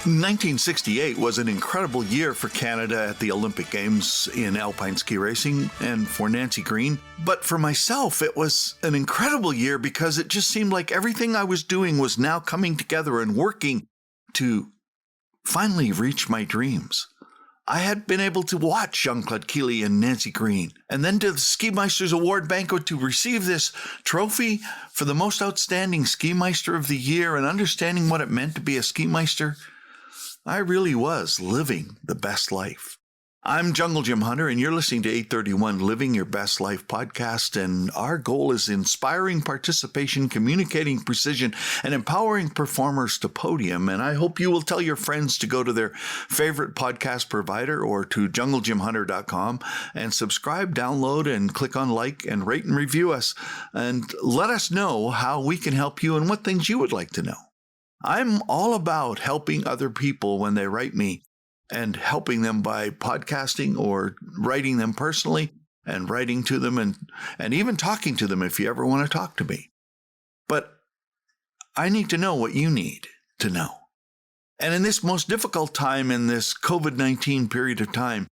1968 was an incredible year for Canada at the Olympic Games in alpine ski racing and for Nancy Greene. But for myself, it was an incredible year because it just seemed like everything I was doing was now coming together and working to finally reach my dreams. I had been able to watch Jean-Claude Killy and Nancy Greene, and then to the Ski Meisters Award banquet to receive this trophy for the most outstanding Ski Meister of the year and understanding what it meant to be a Ski Meister. I really was living the best life. I'm Jungle Jim Hunter, and you're listening to 831 Living Your Best Life podcast, and our goal is inspiring participation, communicating precision, and empowering performers to podium. And I hope you will tell your friends to go to their favorite podcast provider or to junglejimhunter.com and subscribe, download, and click on like and rate and review us, and let us know how we can help you and what things you would like to know. I'm all about helping other people when they write me, and helping them by podcasting or writing them personally and writing to them and even talking to them if you ever want to talk to me. But I need to know what you need to know. And in this most difficult time, in this COVID-19 period of time,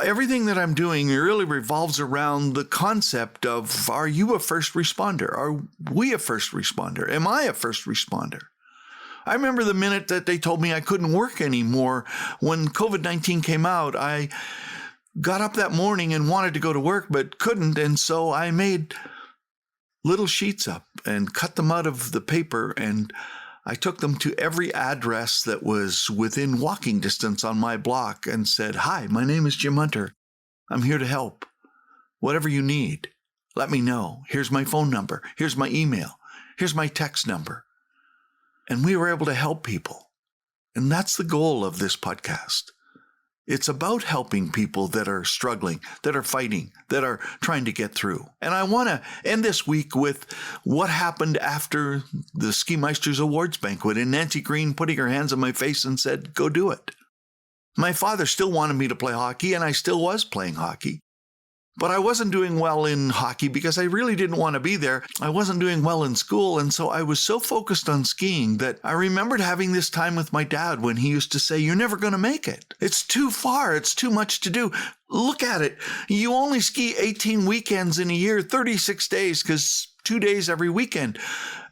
everything that I'm doing really revolves around the concept of, are you a first responder? Are we a first responder? Am I a first responder? I remember the minute that they told me I couldn't work anymore. When COVID-19 came out, I got up that morning and wanted to go to work, but couldn't. And so I made little sheets up and cut them out of the paper. And I took them to every address that was within walking distance on my block and said, "Hi, my name is Jim Hunter. I'm here to help. Whatever you need, let me know. Here's my phone number. Here's my email. Here's my text number." And we were able to help people. And that's the goal of this podcast. It's about helping people that are struggling, that are fighting, that are trying to get through. And I want to end this week with what happened after the Ski Meisters Awards banquet and Nancy Greene putting her hands on my face and said, "Go do it." My father still wanted me to play hockey, and I still was playing hockey. But I wasn't doing well in hockey because I really didn't want to be there. I wasn't doing well in school, and so I was so focused on skiing that I remembered having this time with my dad when he used to say, "You're never going to make it. It's too far. It's too much to do. Look at it. You only ski 18 weekends in a year, 36 days, because 2 days every weekend.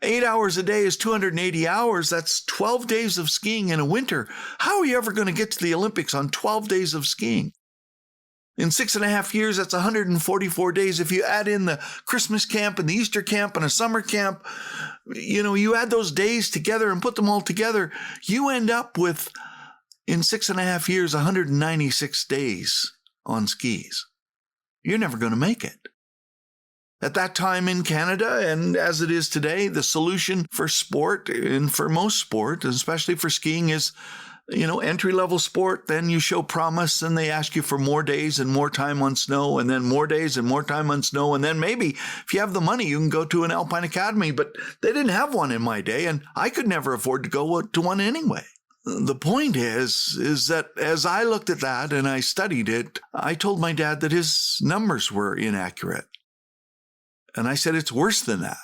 8 hours a day is 280 hours. That's 12 days of skiing in a winter. How are you ever going to get to the Olympics on 12 days of skiing? In 6.5 years, that's 144 days. If you add in the Christmas camp and the Easter camp and a summer camp, you add those days together and put them all together, you end up with, in 6.5 years, 196 days on skis. You're never going to make it." At that time in Canada, and as it is today, the solution for sport, and for most sport, especially for skiing, is entry-level sport. Then you show promise and they ask you for more days and more time on snow, and then more days and more time on snow. And then maybe if you have the money, you can go to an alpine academy, but they didn't have one in my day, and I could never afford to go to one anyway. The point is that as I looked at that and I studied it, I told my dad that his numbers were inaccurate. And I said, "It's worse than that."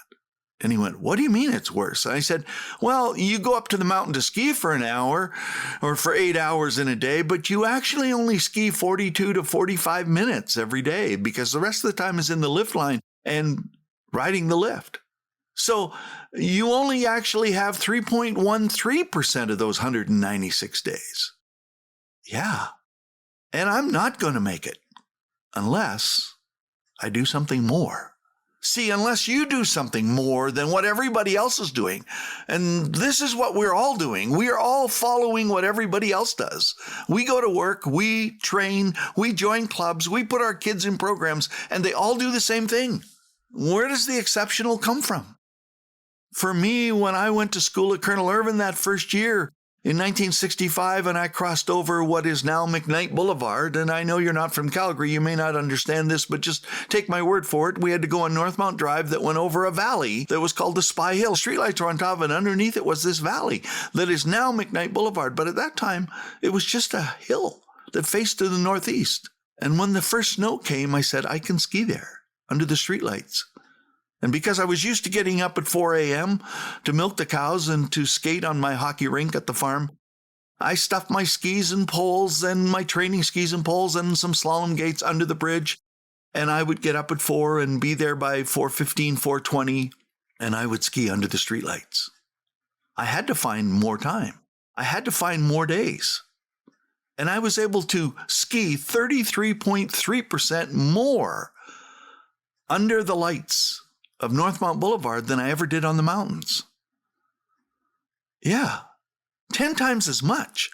And he went, "What do you mean it's worse?" I said, "Well, you go up to the mountain to ski for an hour or for 8 hours in a day, but you actually only ski 42 to 45 minutes every day because the rest of the time is in the lift line and riding the lift. So you only actually have 3.13% of those 196 days." Yeah. And I'm not going to make it unless I do something more. See, unless you do something more than what everybody else is doing, and this is what we're all doing. We are all following what everybody else does. We go to work, we train, we join clubs, we put our kids in programs, and they all do the same thing. Where does the exceptional come from? For me, when I went to school at Colonel Irvin that first year, in 1965, and I crossed over what is now McKnight Boulevard, and I know you're not from Calgary, you may not understand this, but just take my word for it. We had to go on Northmount Drive that went over a valley that was called the Spy Hill. Streetlights were on top of it, and underneath it was this valley that is now McKnight Boulevard. But at that time, it was just a hill that faced to the northeast. And when the first snow came, I said, I can ski there under the streetlights. And because I was used to getting up at 4 a.m. to milk the cows and to skate on my hockey rink at the farm, I stuffed my skis and poles and my training skis and poles and some slalom gates under the bridge. And I would get up at 4 and be there by 4:15, 4:20, and I would ski under the streetlights. I had to find more time. I had to find more days. And I was able to ski 33.3% more under the lights of Northmount Boulevard than I ever did on the mountains. Yeah, 10 times as much.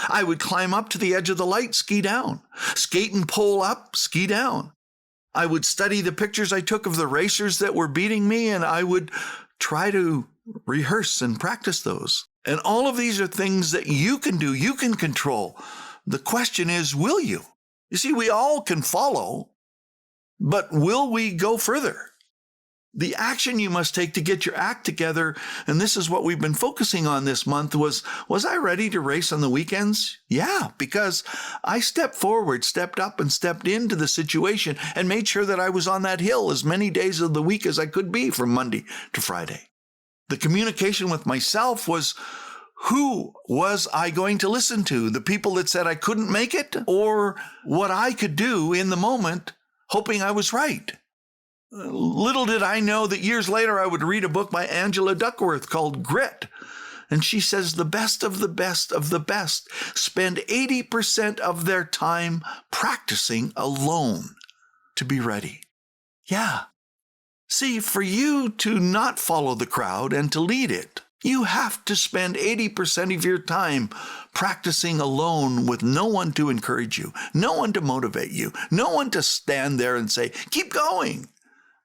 I would climb up to the edge of the light, ski down, skate and pole up, ski down. I would study the pictures I took of the racers that were beating me, and I would try to rehearse and practice those. And all of these are things that you can do, you can control. The question is, will you? You see, we all can follow, but will we go further? The action you must take to get your act together, and this is what we've been focusing on this month, was I ready to race on the weekends? Yeah, because I stepped up and stepped into the situation and made sure that I was on that hill as many days of the week as I could be from Monday to Friday. The communication with myself was, who was I going to listen to? The people that said I couldn't make it, or what I could do in the moment, hoping I was right? Little did I know that years later I would read a book by Angela Duckworth called Grit. And she says the best of the best of the best spend 80% of their time practicing alone to be ready. Yeah. See, for you to not follow the crowd and to lead it, you have to spend 80% of your time practicing alone with no one to encourage you, no one to motivate you, no one to stand there and say, keep going.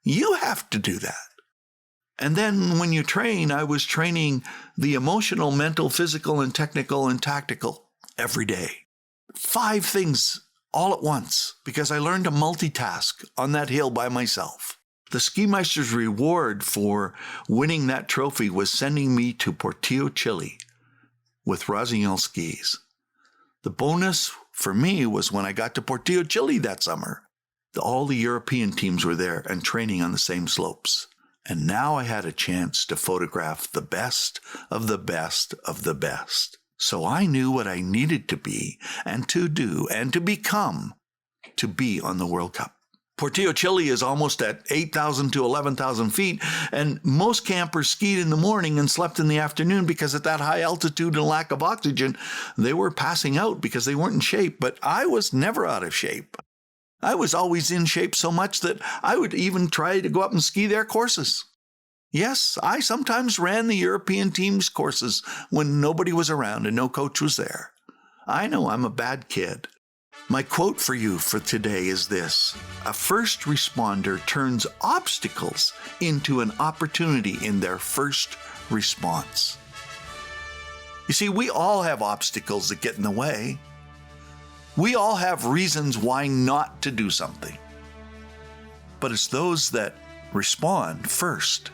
You have to do that. And then when you train, I was training the emotional, mental, physical, and technical and tactical every day. 5 things all at once, because I learned to multitask on that hill by myself. The Ski Meister's reward for winning that trophy was sending me to Portillo, Chile with Rossignol skis. The bonus for me was when I got to Portillo, Chile that summer. All the European teams were there and training on the same slopes. And now I had a chance to photograph the best of the best of the best. So I knew what I needed to be and to do and to become to be on the World Cup. Portillo, Chile is almost at 8,000 to 11,000 feet, and most campers skied in the morning and slept in the afternoon because at that high altitude and lack of oxygen, they were passing out because they weren't in shape. But I was never out of shape. I was always in shape so much that I would even try to go up and ski their courses. Yes, I sometimes ran the European team's courses when nobody was around and no coach was there. I know I'm a bad kid. My quote for you for today is this: a first responder turns obstacles into an opportunity in their first response. You see, we all have obstacles that get in the way. We all have reasons why not to do something. But it's those that respond first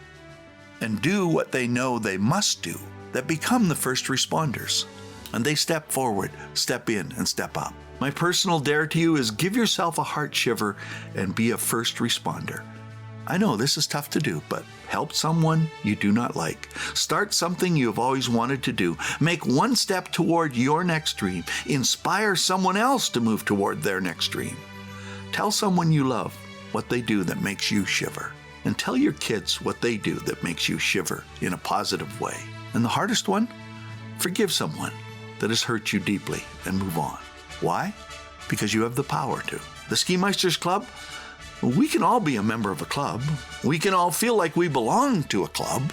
and do what they know they must do that become the first responders. And they step forward, step in, and step up. My personal dare to you is give yourself a heart shiver and be a first responder. I know this is tough to do, but help someone you do not like. Start something you have always wanted to do. Make one step toward your next dream. Inspire someone else to move toward their next dream. Tell someone you love what they do that makes you shiver. And tell your kids what they do that makes you shiver in a positive way. And the hardest one? Forgive someone that has hurt you deeply and move on. Why? Because you have the power to. The Ski Meisters Club? We can all be a member of a club. We can all feel like we belong to a club.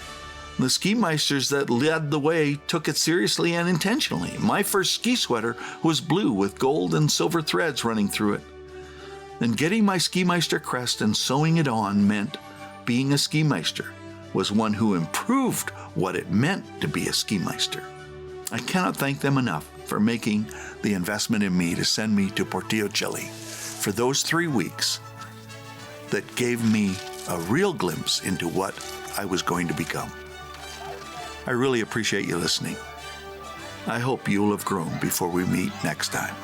The Ski Meisters that led the way took it seriously and intentionally. My first ski sweater was blue with gold and silver threads running through it. And getting my Ski Meister crest and sewing it on meant being a Ski Meister was one who improved what it meant to be a Ski Meister. I cannot thank them enough for making the investment in me to send me to Portillo, Chile for those 3 weeks that gave me a real glimpse into what I was going to become. I really appreciate you listening. I hope you'll have grown before we meet next time.